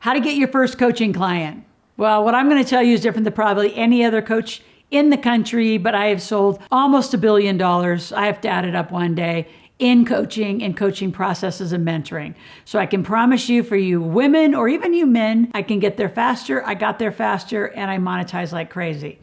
How to get your first coaching client. Well, what I'm going to tell you is different than probably any other coach in the country, but I have sold almost $1 billion. I have to add it up one day in coaching and coaching processes and mentoring. So I can promise you, for you women or even you men, I can get there faster. I got there faster and I monetize like crazy.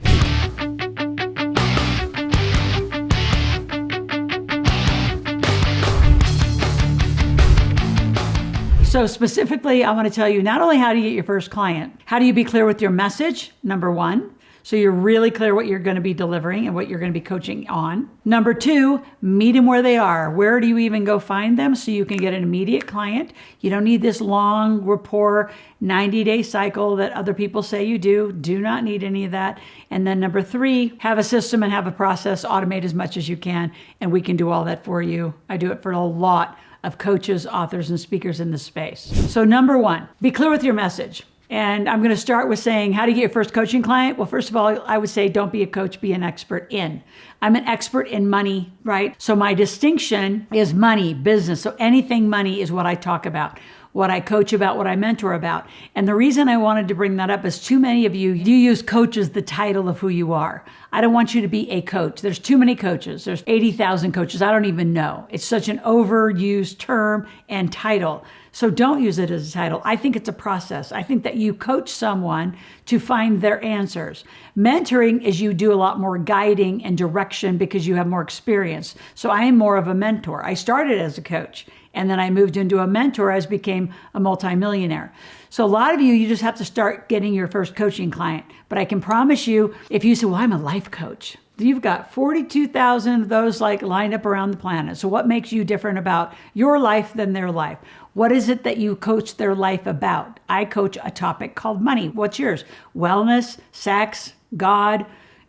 So specifically, I want to tell you not only how to get your first client, how do you be clear with your message, number one. So you're really clear what you're going to be delivering and what you're going to be coaching on. Number two, meet them where they are. Where do you even go find them so you can get an immediate client? You don't need this long rapport, 90-day cycle that other people say you do. Do not need any of that. And then number three, have a system and have a process, automate as much as you can, and we can do all that for you. I do it for a lot of coaches, authors, and speakers in this space. So number one, be clear with your message. And I'm going to start with saying, how to get your first coaching client? Well, first of all, I would say don't be a coach, be an expert in. I'm an expert in money, right? So my distinction is money, business. So anything money is what I talk about, what I coach about, what I mentor about. And the reason I wanted to bring that up is too many of you use coach as the title of who you are. I don't want you to be a coach. There's too many coaches. There's 80,000 coaches. I don't even know. It's such an overused term and title. So don't use it as a title. I think it's a process. I think that you coach someone to find their answers. Mentoring is you do a lot more guiding and direction because you have more experience. So I am more of a mentor. I started as a coach and then I moved into a mentor as became a multimillionaire. So a lot of you just have to start getting your first coaching client. But I can promise you, if you say, well, I'm a life coach, you've got 42,000 of those lined up around the planet. So what makes you different about your life than their life? What is it that you coach their life about? I coach a topic called money. What's yours? Wellness, sex, God,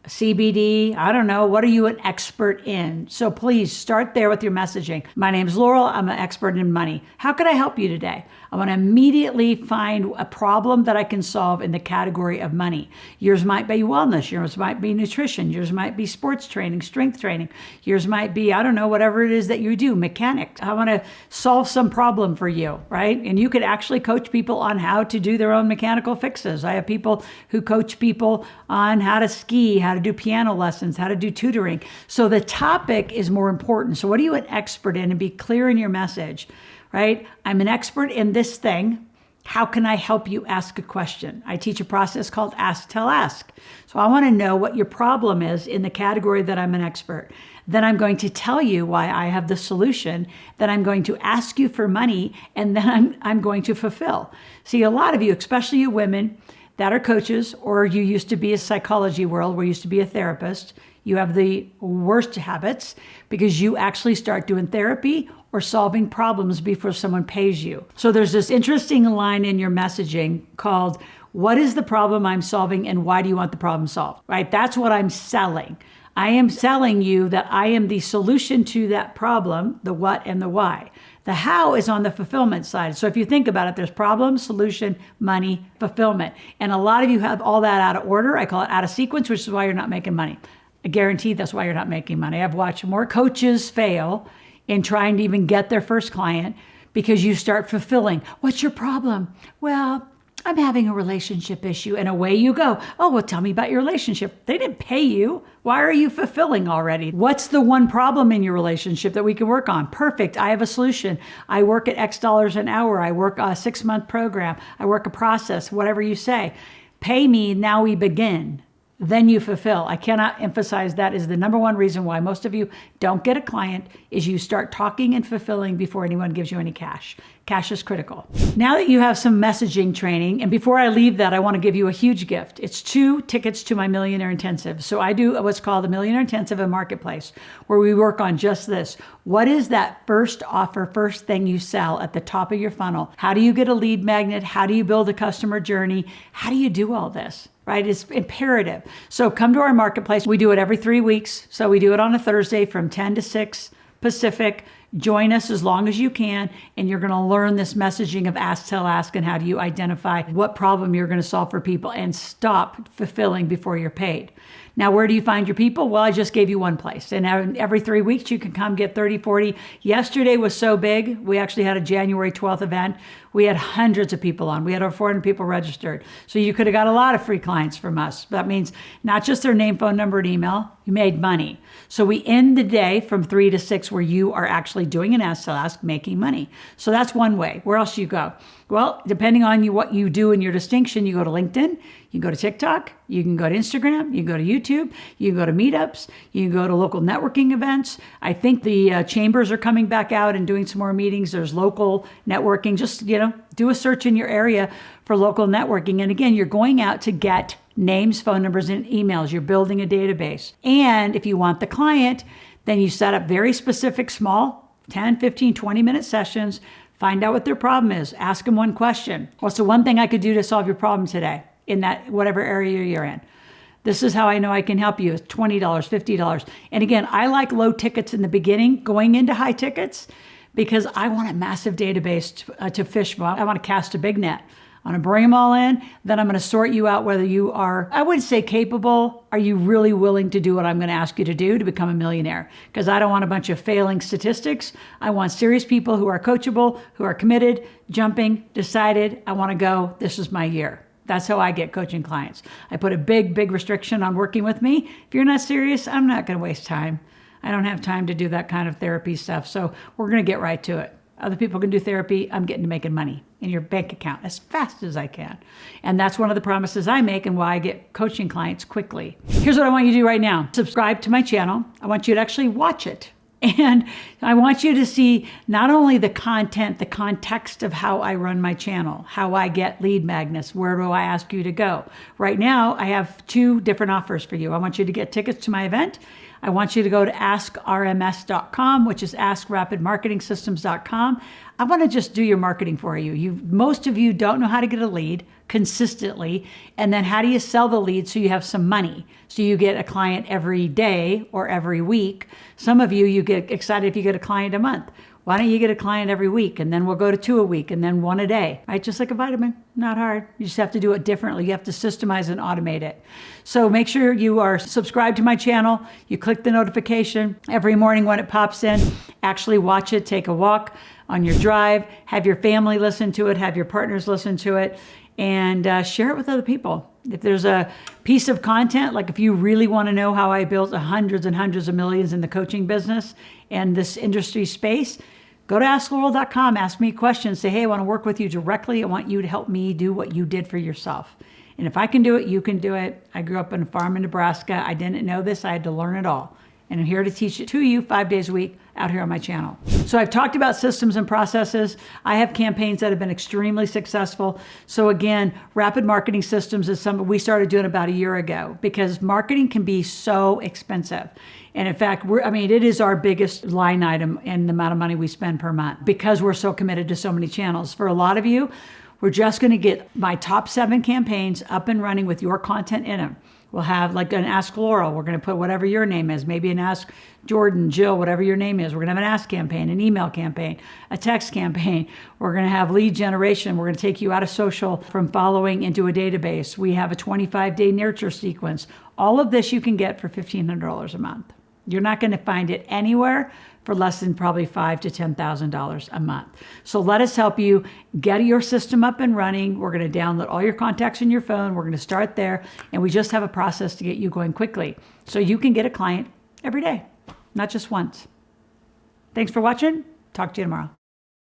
CBD, I don't know. What are you an expert in? So please start there with your messaging. My name's Loral. I'm an expert in money. How can I help you today? I want to immediately find a problem that I can solve in the category of money. Yours might be wellness. Yours might be nutrition. Yours might be sports training, strength training. Yours might be, I don't know, whatever it is that you do, mechanics. I want to solve some problem for you, right? And you could actually coach people on how to do their own mechanical fixes. I have people who coach people on how to ski, how to do piano lessons, how to do tutoring. So the topic is more important. So what are you an expert in? And be clear in your message. Right? I'm an expert in this thing. How can I help you ask a question? I teach a process called Ask, Tell, Ask. So I want to know what your problem is in the category that I'm an expert. Then I'm going to tell you why I have the solution. Then I'm going to ask you for money, and then I'm going to fulfill. See, a lot of you, especially you women that are coaches, or you used to be a psychology world where you used to be a therapist, you have the worst habits because you actually start doing therapy or solving problems before someone pays you. So there's this interesting line in your messaging called, what is the problem I'm solving and why do you want the problem solved, right? That's what I'm selling. I am selling you that I am the solution to that problem, the what and the why. The how is on the fulfillment side. So if you think about it, there's problem, solution, money, fulfillment. And a lot of you have all that out of order. I call it out of sequence, which is why you're not making money. I guarantee that's why you're not making money. I've watched more coaches fail in trying to even get their first client because you start fulfilling. What's your problem? Well, I'm having a relationship issue. And away you go. Oh, well, tell me about your relationship. They didn't pay you. Why are you fulfilling already? What's the one problem in your relationship that we can work on? Perfect. I have a solution. I work at X dollars an hour. I work a 6-month program. I work a process, whatever you say. Pay me, now we begin. Then you fulfill. I cannot emphasize that is the number one reason why most of you don't get a client is you start talking and fulfilling before anyone gives you any cash. Cash is critical. Now that you have some messaging training, and before I leave that, I want to give you a huge gift. It's 2 tickets to my Millionaire Intensive. So I do what's called the Millionaire Intensive and Marketplace, where we work on just this. What is that first offer, first thing you sell at the top of your funnel? How do you get a lead magnet? How do you build a customer journey? How do you do all this? Right? It's imperative. So come to our marketplace. We do it every 3 weeks. So we do it on a Thursday from 10 to 6 Pacific. Join us as long as you can, and you're going to learn this messaging of ask, tell, ask, and how do you identify what problem you're going to solve for people and stop fulfilling before you're paid. Now, where do you find your people? Well, I just gave you one place. And every 3 weeks, you can come get 30, 40. Yesterday was so big. We actually had a January 12th event We had hundreds of people on. We had over 400 people registered. So you could have got a lot of free clients from us. That means not just their name, phone number, and email. You made money. So we end the day from 3 to 6 where you are actually doing an ask to ask, making money. So that's one way. Where else do you go? Well, depending on what you do and your distinction, you go to LinkedIn, you can go to TikTok, you can go to Instagram, you can go to YouTube, you can go to meetups, you can go to local networking events. I think the chambers are coming back out and doing some more meetings. There's local networking. Just, do a search in your area for local networking. And again, you're going out to get names, phone numbers, and emails. You're building a database. And if you want the client, then you set up very specific, small, 10, 15, 20-minute sessions. Find out what their problem is. Ask them one question. What's the one thing I could do to solve your problem today in that whatever area you're in? This is how I know I can help you. It's $20, $50. And again, I like low tickets in the beginning, going into high tickets, because I want a massive database to fish from. I want to cast a big net. I'm going to bring them all in. Then I'm going to sort you out whether you are, I wouldn't say capable. Are you really willing to do what I'm going to ask you to do to become a millionaire? Because I don't want a bunch of failing statistics. I want serious people who are coachable, who are committed, jumping, decided, I want to go. This is my year. That's how I get coaching clients. I put a big, big restriction on working with me. If you're not serious, I'm not going to waste time. I don't have time to do that kind of therapy stuff. So we're going to get right to it. Other people can do therapy. I'm getting to making money in your bank account as fast as I can. And that's one of the promises I make and why I get coaching clients quickly. Here's what I want you to do right now. Subscribe to my channel. I want you to actually watch it. And I want you to see not only the content, the context of how I run my channel, how I get lead magnets, where do I ask you to go. Right now, I have 2 different offers for you. I want you to get tickets to my event. I want you to go to askrms.com, which is askrapidmarketingsystems.com. I want to just do your marketing for you. Most of you don't know how to get a lead consistently. And then how do you sell the lead so you have some money? So you get a client every day or every week. Some of you get excited if you get a client a month. Why don't you get a client every week? And then we'll go to 2 a week and then 1 a day, right? Just like a vitamin, not hard. You just have to do it differently. You have to systemize and automate it. So make sure you are subscribed to my channel. You click the notification every morning when it pops in. Actually watch it, take a walk on your drive, have your family listen to it, have your partners listen to it, and share it with other people. If there's a piece of content, like if you really want to know how I built hundreds and hundreds of millions in the coaching business and this industry space, go to askloral.com, ask me questions, say, hey, I want to work with you directly. I want you to help me do what you did for yourself. And if I can do it, you can do it. I grew up on a farm in Nebraska. I didn't know this. I had to learn it all. And I'm here to teach it to you 5 days a week out here on my channel. So I've talked about systems and processes. I have campaigns that have been extremely successful. So again, rapid marketing systems is something we started doing about a year ago because marketing can be so expensive. And in fact, it is our biggest line item in the amount of money we spend per month because we're so committed to so many channels. For a lot of you, we're just going to get my top 7 campaigns up and running with your content in them. We'll have like an Ask Loral. We're going to put whatever your name is, maybe an Ask Jordan, Jill, whatever your name is. We're going to have an Ask campaign, an email campaign, a text campaign. We're going to have lead generation. We're going to take you out of social from following into a database. We have a 25-day nurture sequence. All of this you can get for $1,500 a month. You're not going to find it anywhere for less than probably $5,000 to $10,000 a month. So let us help you get your system up and running. We're going to download all your contacts in your phone. We're going to start there. And we just have a process to get you going quickly. So you can get a client every day, not just once. Thanks for watching. Talk to you tomorrow.